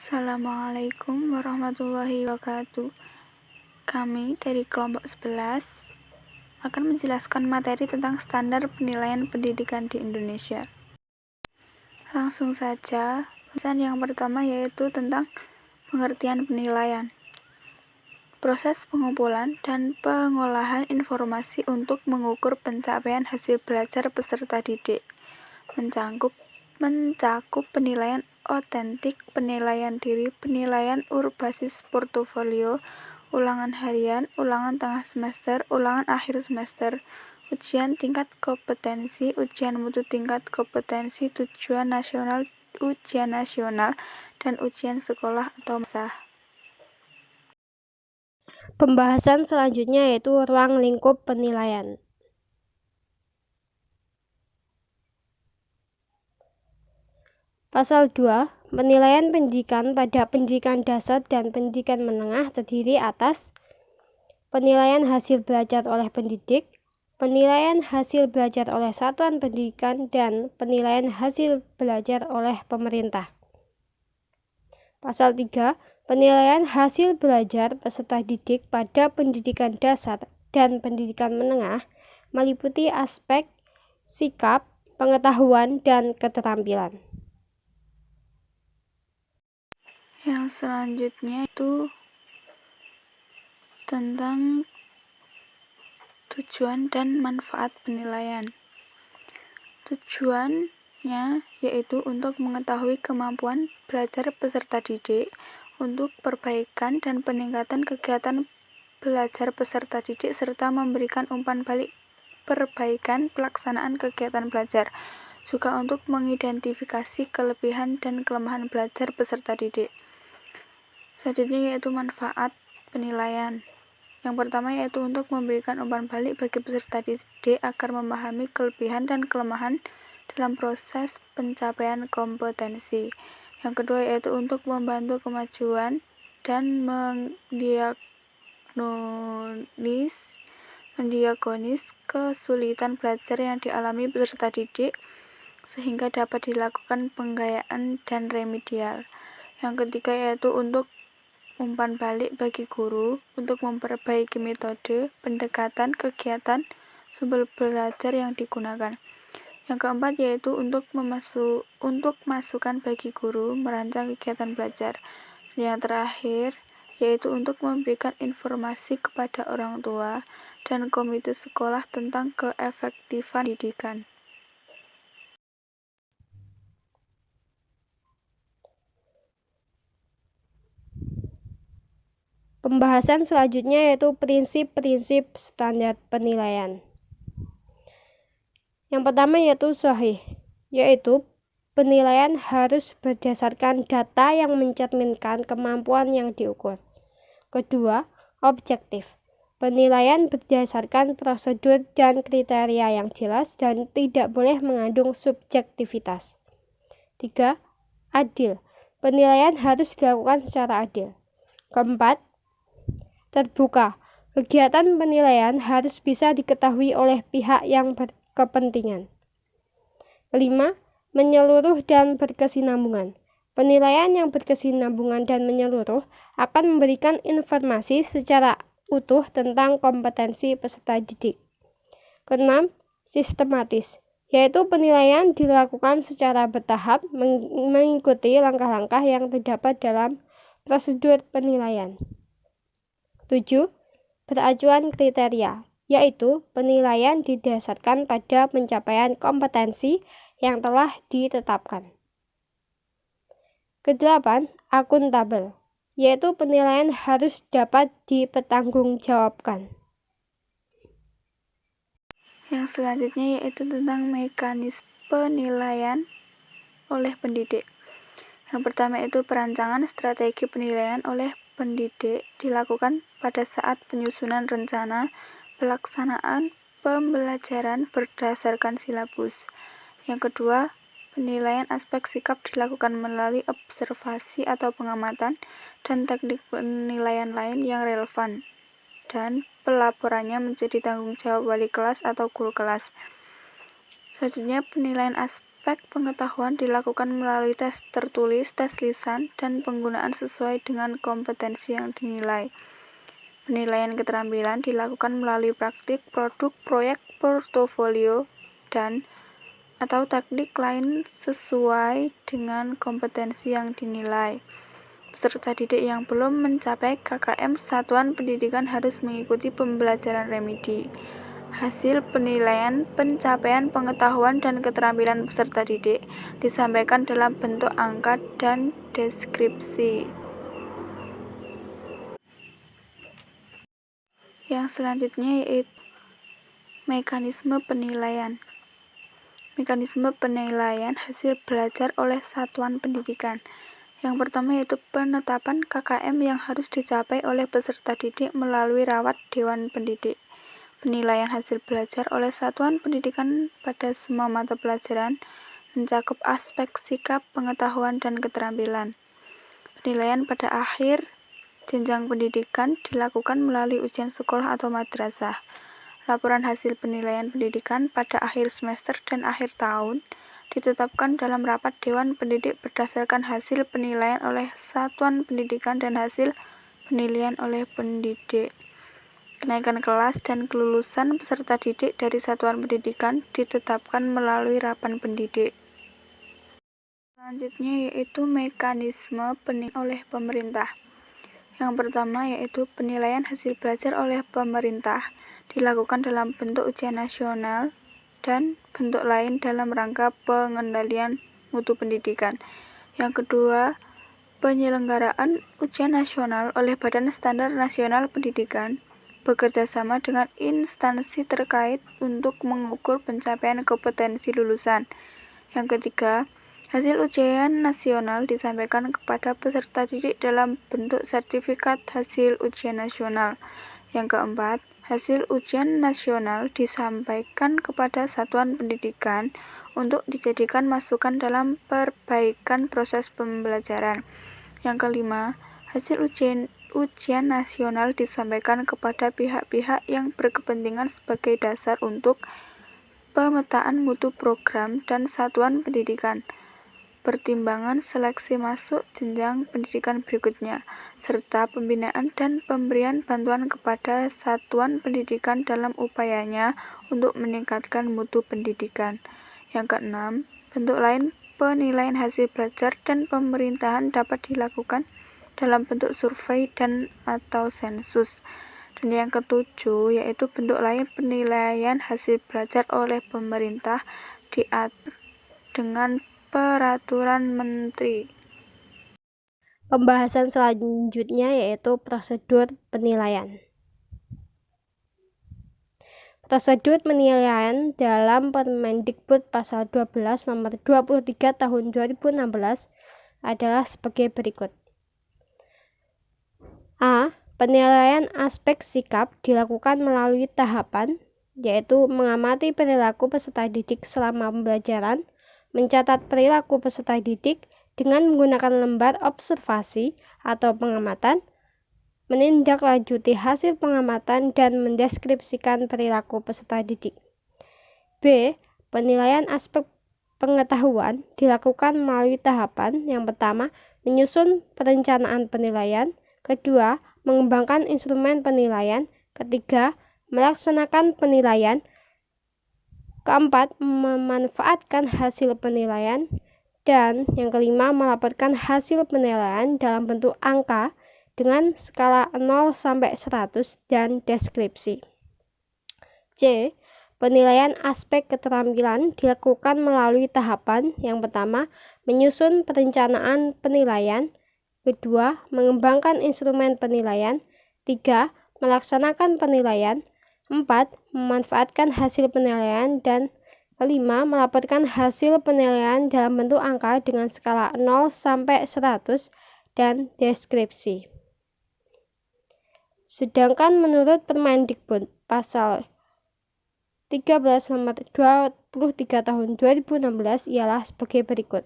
Assalamualaikum warahmatullahi wabarakatuh. Kami dari kelompok 11 akan menjelaskan materi tentang standar penilaian pendidikan di Indonesia. Langsung saja, pembahasan yang pertama yaitu tentang pengertian penilaian. Proses pengumpulan dan pengolahan informasi untuk mengukur pencapaian hasil belajar peserta didik mencakup penilaian otentik, penilaian diri, penilaian berbasis portofolio, ulangan harian, ulangan tengah semester, ulangan akhir semester, ujian tingkat kompetensi, ujian mutu tingkat kompetensi, ujian nasional, dan ujian sekolah atau masa. Pembahasan selanjutnya yaitu ruang lingkup penilaian. Pasal 2, penilaian pendidikan pada pendidikan dasar dan pendidikan menengah terdiri atas penilaian hasil belajar oleh pendidik, penilaian hasil belajar oleh satuan pendidikan, dan penilaian hasil belajar oleh pemerintah. Pasal 3, penilaian hasil belajar peserta didik pada pendidikan dasar dan pendidikan menengah meliputi aspek sikap, pengetahuan, dan keterampilan. Yang selanjutnya itu tentang tujuan dan manfaat penilaian. Tujuannya yaitu untuk mengetahui kemampuan belajar peserta didik, untuk perbaikan dan peningkatan kegiatan belajar peserta didik, serta memberikan umpan balik perbaikan pelaksanaan kegiatan belajar, juga untuk mengidentifikasi kelebihan dan kelemahan belajar peserta didik. Selanjutnya yaitu manfaat penilaian. Yang pertama yaitu untuk memberikan umpan balik bagi peserta didik agar memahami kelebihan dan kelemahan dalam proses pencapaian kompetensi. Yang kedua yaitu untuk membantu kemajuan dan mendiagnosis kesulitan belajar yang dialami peserta didik sehingga dapat dilakukan penggayaan dan remedial. Yang ketiga yaitu untuk umpan balik bagi guru untuk memperbaiki metode, pendekatan, kegiatan, sumber belajar yang digunakan. Yang keempat yaitu untuk masukan bagi guru merancang kegiatan belajar. Dan yang terakhir yaitu untuk memberikan informasi kepada orang tua dan komite sekolah tentang keefektifan pendidikan. Pembahasan selanjutnya yaitu prinsip-prinsip standar penilaian. Yang pertama yaitu shahih, yaitu penilaian harus berdasarkan data yang mencerminkan kemampuan yang diukur. Kedua, objektif. Penilaian berdasarkan prosedur dan kriteria yang jelas dan tidak boleh mengandung subjektivitas. 3. Adil. Penilaian harus dilakukan secara adil. Keempat, terbuka. Kegiatan penilaian harus bisa diketahui oleh pihak yang berkepentingan. Kelima, menyeluruh dan berkesinambungan. Penilaian yang berkesinambungan dan menyeluruh akan memberikan informasi secara utuh tentang kompetensi peserta didik. Keenam, sistematis, yaitu penilaian dilakukan secara bertahap mengikuti langkah-langkah yang terdapat dalam prosedur penilaian. 7. Beracuan kriteria, yaitu penilaian didasarkan pada pencapaian kompetensi yang telah ditetapkan. Kedelapan, akuntabel, yaitu penilaian harus dapat dipertanggungjawabkan. Yang selanjutnya yaitu tentang mekanisme penilaian oleh pendidik. Yang pertama itu perancangan strategi penilaian oleh pendidik dilakukan pada saat penyusunan rencana pelaksanaan pembelajaran berdasarkan silabus. Yang kedua, penilaian aspek sikap dilakukan melalui observasi atau pengamatan dan teknik penilaian lain yang relevan, dan pelaporannya menjadi tanggung jawab wali kelas atau guru kelas. Selanjutnya, penilaian aspek aspek pengetahuan dilakukan melalui tes tertulis, tes lisan, dan penggunaan sesuai dengan kompetensi yang dinilai. Penilaian keterampilan dilakukan melalui praktik, produk, proyek, portofolio, dan atau teknik lain sesuai dengan kompetensi yang dinilai. Peserta didik yang belum mencapai KKM satuan pendidikan harus mengikuti pembelajaran remedi. Hasil penilaian pencapaian pengetahuan dan keterampilan peserta didik disampaikan dalam bentuk angka dan deskripsi. Yang selanjutnya yaitu mekanisme penilaian. Mekanisme penilaian hasil belajar oleh satuan pendidikan. Yang pertama yaitu penetapan KKM yang harus dicapai oleh peserta didik melalui rawat Dewan Pendidik. Penilaian hasil belajar oleh satuan pendidikan pada semua mata pelajaran mencakup aspek sikap, pengetahuan, dan keterampilan. Penilaian pada akhir jenjang pendidikan dilakukan melalui ujian sekolah atau madrasah. Laporan hasil penilaian pendidikan pada akhir semester dan akhir tahun ditetapkan dalam rapat Dewan Pendidik berdasarkan hasil penilaian oleh satuan pendidikan dan hasil penilaian oleh pendidik. Kenaikan kelas dan kelulusan peserta didik dari satuan pendidikan ditetapkan melalui rapan pendidik. Selanjutnya yaitu mekanisme penilaian oleh pemerintah. Yang pertama yaitu penilaian hasil belajar oleh pemerintah dilakukan dalam bentuk ujian nasional dan bentuk lain dalam rangka pengendalian mutu pendidikan. Yang kedua, penyelenggaraan ujian nasional oleh Badan Standar Nasional Pendidikan bekerja sama dengan instansi terkait untuk mengukur pencapaian kompetensi lulusan. Yang ketiga, hasil ujian nasional disampaikan kepada peserta didik dalam bentuk sertifikat hasil ujian nasional. Yang keempat, hasil ujian nasional disampaikan kepada satuan pendidikan untuk dijadikan masukan dalam perbaikan proses pembelajaran. Yang kelima, hasil ujian nasional disampaikan kepada pihak-pihak yang berkepentingan sebagai dasar untuk pemetaan mutu program dan satuan pendidikan, pertimbangan seleksi masuk jenjang pendidikan berikutnya, serta pembinaan dan pemberian bantuan kepada satuan pendidikan dalam upayanya untuk meningkatkan mutu pendidikan. Yang keenam, bentuk lain penilaian hasil belajar dan pemerintahan dapat dilakukan dalam bentuk survei dan atau sensus. Dan yang ketujuh yaitu bentuk lain penilaian hasil belajar oleh pemerintah diatur dengan peraturan menteri. Pembahasan selanjutnya yaitu prosedur penilaian. Prosedur penilaian dalam Permendikbud Pasal 12 Nomor 23 Tahun 2016 adalah sebagai berikut. A. Penilaian aspek sikap dilakukan melalui tahapan, yaitu mengamati perilaku peserta didik selama pembelajaran, mencatat perilaku peserta didik dengan menggunakan lembar observasi atau pengamatan, menindaklanjuti hasil pengamatan dan mendeskripsikan perilaku peserta didik. B. Penilaian aspek pengetahuan dilakukan melalui tahapan. Yang pertama, menyusun perencanaan penilaian. Kedua, mengembangkan instrumen penilaian. Ketiga, melaksanakan penilaian. Keempat, memanfaatkan hasil penilaian. Dan yang kelima, melaporkan hasil penilaian dalam bentuk angka dengan skala 0 sampai 100 dan deskripsi. C. Penilaian aspek keterampilan dilakukan melalui tahapan. Yang pertama, menyusun perencanaan penilaian. Kedua, mengembangkan instrumen penilaian. Tiga, melaksanakan penilaian. Empat, memanfaatkan hasil penilaian. Dan kelima, melaporkan hasil penilaian dalam bentuk angka dengan skala 0 sampai 100 dan deskripsi. Sedangkan menurut Permendikbud Pasal 13 Nomor 23 Tahun 2016 ialah sebagai berikut.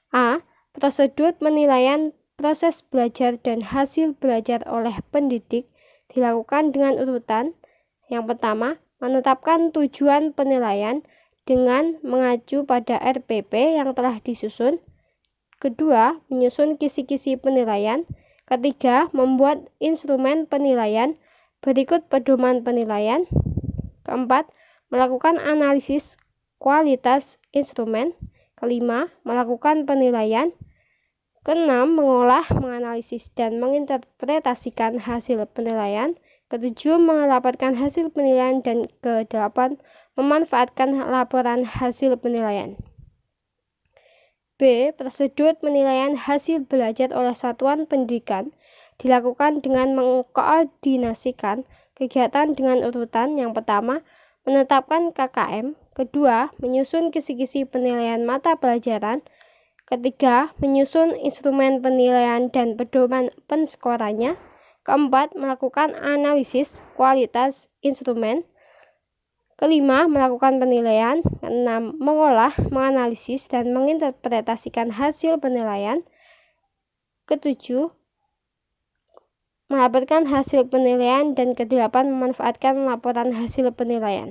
A. Prosedur penilaian proses belajar dan hasil belajar oleh pendidik dilakukan dengan urutan. Yang pertama, menetapkan tujuan penilaian dengan mengacu pada RPP yang telah disusun. Kedua, menyusun kisi-kisi penilaian. Ketiga, membuat instrumen penilaian. Berikut pedoman penilaian. Keempat, melakukan analisis kualitas instrumen. Kelima, melakukan penilaian. Keenam, mengolah, menganalisis, dan menginterpretasikan hasil penilaian. Ketujuh, melaporkan hasil penilaian. Dan kedelapan, memanfaatkan laporan hasil penilaian. B. Prosedur penilaian hasil belajar oleh satuan pendidikan dilakukan dengan mengkoordinasikan kegiatan dengan urutan. Yang pertama, menetapkan KKM. Kedua, menyusun kisi-kisi penilaian mata pelajaran. Ketiga, menyusun instrumen penilaian dan pedoman penskorannya. Keempat, melakukan analisis kualitas instrumen. Kelima, melakukan penilaian. Keenam, mengolah, menganalisis, dan menginterpretasikan hasil penilaian. Ketujuh, melaporkan hasil penilaian. Dan kedelapan, memanfaatkan laporan hasil penilaian.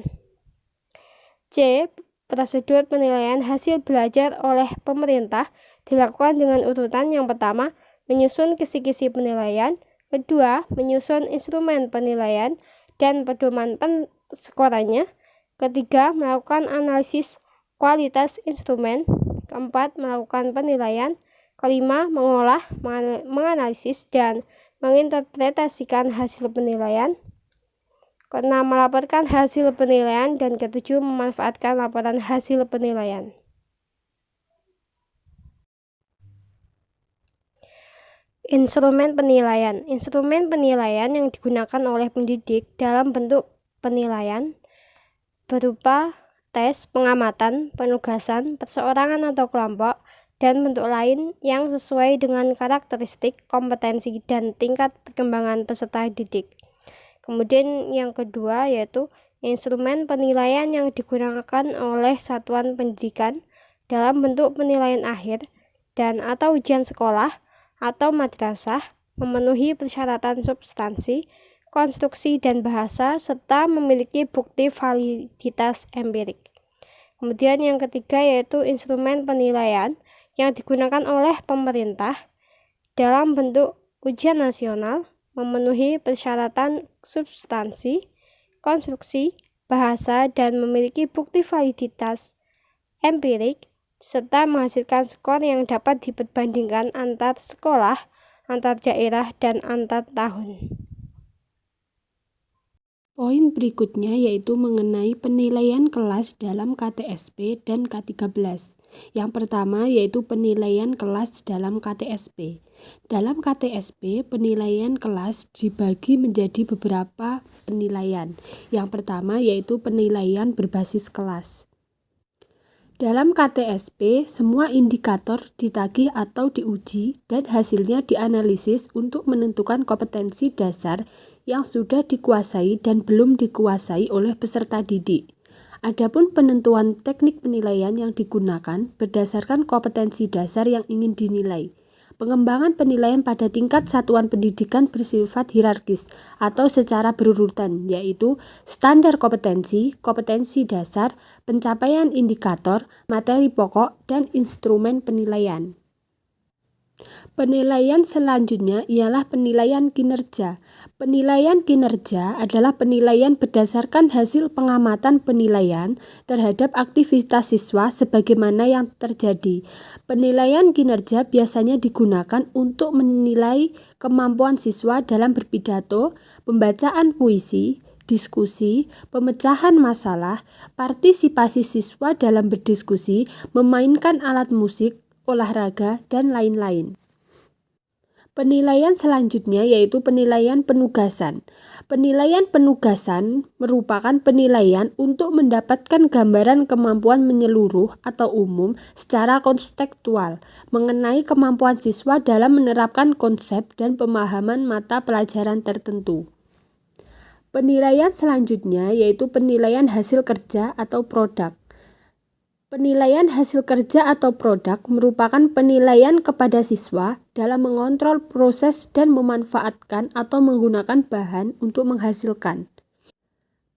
C. Prosedur penilaian hasil belajar oleh pemerintah dilakukan dengan urutan. Yang pertama, menyusun kisi-kisi penilaian. Kedua, menyusun instrumen penilaian dan pedoman penskorannya. Ketiga, melakukan analisis kualitas instrumen. Keempat, melakukan penilaian. Kelima, mengolah, menganalisis, dan menginterpretasikan hasil penilaian. Keenam, melaporkan hasil penilaian. Dan ketujuh, memanfaatkan laporan hasil penilaian. Instrumen penilaian. Instrumen penilaian yang digunakan oleh pendidik dalam bentuk penilaian berupa tes, pengamatan, penugasan, perseorangan atau kelompok, dan bentuk lain yang sesuai dengan karakteristik, kompetensi, dan tingkat perkembangan peserta didik. Kemudian yang kedua yaitu instrumen penilaian yang digunakan oleh satuan pendidikan dalam bentuk penilaian akhir dan atau ujian sekolah atau madrasah, memenuhi persyaratan substansi, konstruksi, dan bahasa, serta memiliki bukti validitas empirik. Kemudian yang ketiga yaitu instrumen penilaian yang digunakan oleh pemerintah dalam bentuk ujian nasional, memenuhi persyaratan substansi, konstruksi, bahasa, dan memiliki bukti validitas empirik, serta menghasilkan skor yang dapat diperbandingkan antar sekolah, antar daerah, dan antar tahun. Poin berikutnya yaitu mengenai penilaian kelas dalam KTSP dan K13. Yang pertama yaitu penilaian kelas dalam KTSP. Dalam KTSP, penilaian kelas dibagi menjadi beberapa penilaian. Yang pertama yaitu penilaian berbasis kelas. Dalam KTSP, semua indikator ditagih atau diuji dan hasilnya dianalisis untuk menentukan kompetensi dasar yang sudah dikuasai dan belum dikuasai oleh peserta didik. Adapun penentuan teknik penilaian yang digunakan berdasarkan kompetensi dasar yang ingin dinilai. Pengembangan penilaian pada tingkat satuan pendidikan bersifat hierarkis atau secara berurutan, yaitu standar kompetensi, kompetensi dasar, pencapaian indikator, materi pokok, dan instrumen penilaian. Penilaian selanjutnya ialah penilaian kinerja. Penilaian kinerja adalah penilaian berdasarkan hasil pengamatan penilaian terhadap aktivitas siswa sebagaimana yang terjadi. Penilaian kinerja biasanya digunakan untuk menilai kemampuan siswa dalam berpidato, pembacaan puisi, diskusi, pemecahan masalah, partisipasi siswa dalam berdiskusi, memainkan alat musik, olahraga, dan lain-lain. Penilaian selanjutnya yaitu penilaian penugasan. Penilaian penugasan merupakan penilaian untuk mendapatkan gambaran kemampuan menyeluruh atau umum secara konstekstual mengenai kemampuan siswa dalam menerapkan konsep dan pemahaman mata pelajaran tertentu. Penilaian selanjutnya yaitu penilaian hasil kerja atau produk. Penilaian hasil kerja atau produk merupakan penilaian kepada siswa dalam mengontrol proses dan memanfaatkan atau menggunakan bahan untuk menghasilkan.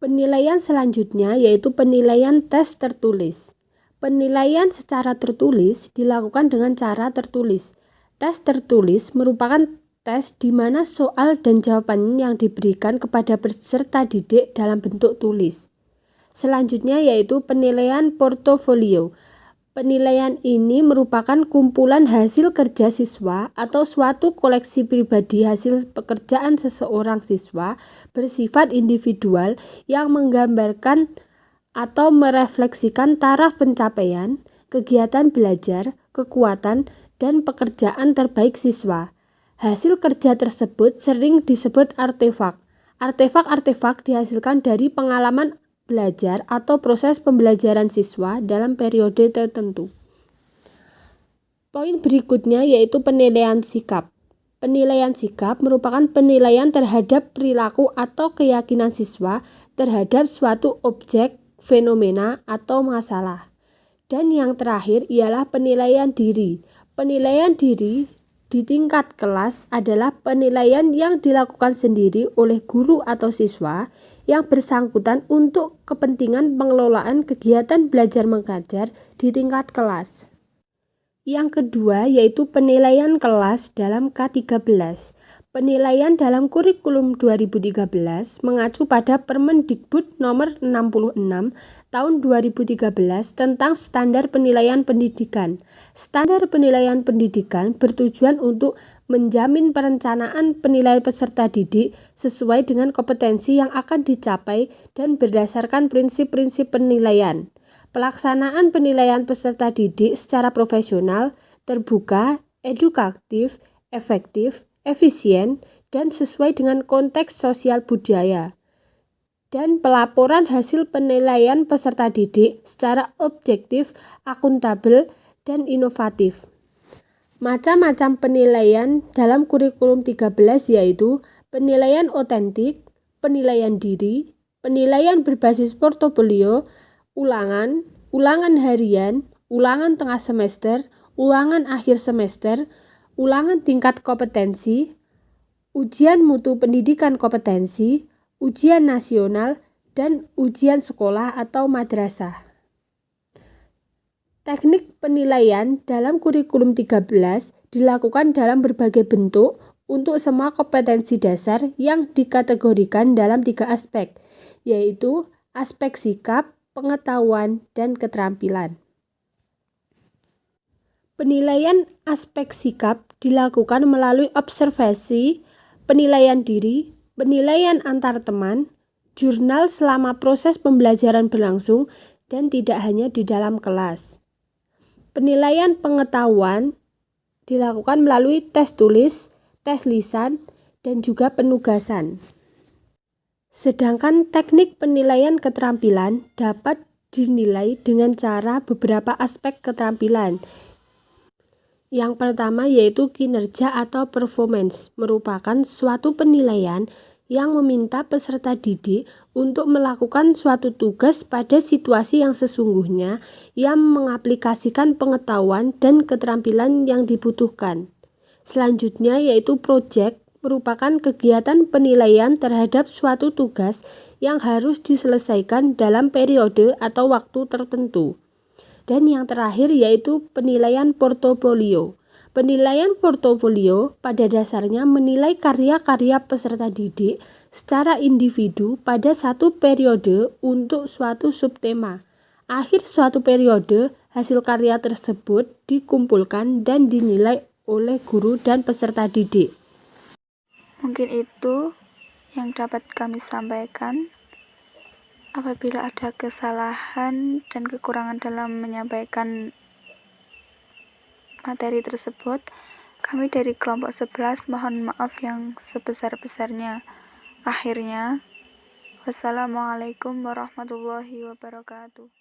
Penilaian selanjutnya yaitu penilaian tes tertulis. Penilaian secara tertulis dilakukan dengan cara tertulis. Tes tertulis merupakan tes di mana soal dan jawaban yang diberikan kepada peserta didik dalam bentuk tulis. Selanjutnya yaitu penilaian portofolio. Penilaian ini merupakan kumpulan hasil kerja siswa atau suatu koleksi pribadi hasil pekerjaan seseorang siswa bersifat individual yang menggambarkan atau merefleksikan taraf pencapaian, kegiatan belajar, kekuatan, dan pekerjaan terbaik siswa. Hasil kerja tersebut sering disebut artefak. Artefak-artefak dihasilkan dari pengalaman belajar atau proses pembelajaran siswa dalam periode tertentu. Poin berikutnya yaitu penilaian sikap. Penilaian sikap merupakan penilaian terhadap perilaku atau keyakinan siswa terhadap suatu objek, fenomena, atau masalah. Dan yang terakhir ialah penilaian diri. Penilaian diri di tingkat kelas adalah penilaian yang dilakukan sendiri oleh guru atau siswa yang bersangkutan untuk kepentingan pengelolaan kegiatan belajar mengajar di tingkat kelas. Yang kedua yaitu penilaian kelas dalam K13. Penilaian dalam kurikulum 2013 mengacu pada Permendikbud nomor 66 tahun 2013 tentang standar penilaian pendidikan. Standar penilaian pendidikan bertujuan untuk menjamin perencanaan penilaian peserta didik sesuai dengan kompetensi yang akan dicapai dan berdasarkan prinsip-prinsip penilaian. Pelaksanaan penilaian peserta didik secara profesional, terbuka, edukatif, efektif, efisien, dan sesuai dengan konteks sosial budaya. Dan pelaporan hasil penilaian peserta didik secara objektif, akuntabel, dan inovatif. Macam-macam penilaian dalam kurikulum 13 yaitu penilaian otentik, penilaian diri, penilaian berbasis portofolio, ulangan, ulangan harian, ulangan tengah semester, ulangan akhir semester, ulangan tingkat kompetensi, ujian mutu pendidikan kompetensi, ujian nasional, dan ujian sekolah atau madrasah. Teknik penilaian dalam kurikulum 13 dilakukan dalam berbagai bentuk untuk semua kompetensi dasar yang dikategorikan dalam 3 aspek, yaitu aspek sikap, pengetahuan, dan keterampilan. Penilaian aspek sikap dilakukan melalui observasi, penilaian diri, penilaian antar teman, jurnal selama proses pembelajaran berlangsung, dan tidak hanya di dalam kelas. Penilaian pengetahuan dilakukan melalui tes tulis, tes lisan, dan juga penugasan. Sedangkan teknik penilaian keterampilan dapat dinilai dengan cara beberapa aspek keterampilan. Yang pertama yaitu kinerja atau performance, merupakan suatu penilaian yang meminta peserta didik untuk melakukan suatu tugas pada situasi yang sesungguhnya yang mengaplikasikan pengetahuan dan keterampilan yang dibutuhkan. Selanjutnya yaitu project, merupakan kegiatan penilaian terhadap suatu tugas yang harus diselesaikan dalam periode atau waktu tertentu. Dan yang terakhir yaitu penilaian portofolio. Penilaian portofolio pada dasarnya menilai karya-karya peserta didik secara individu pada satu periode untuk suatu subtema. Akhir suatu periode, hasil karya tersebut dikumpulkan dan dinilai oleh guru dan peserta didik. Mungkin itu yang dapat kami sampaikan. Apabila ada kesalahan dan kekurangan dalam menyampaikan materi tersebut, kami dari kelompok 11 mohon maaf yang sebesar-besarnya. Akhirnya, wassalamualaikum warahmatullahi wabarakatuh.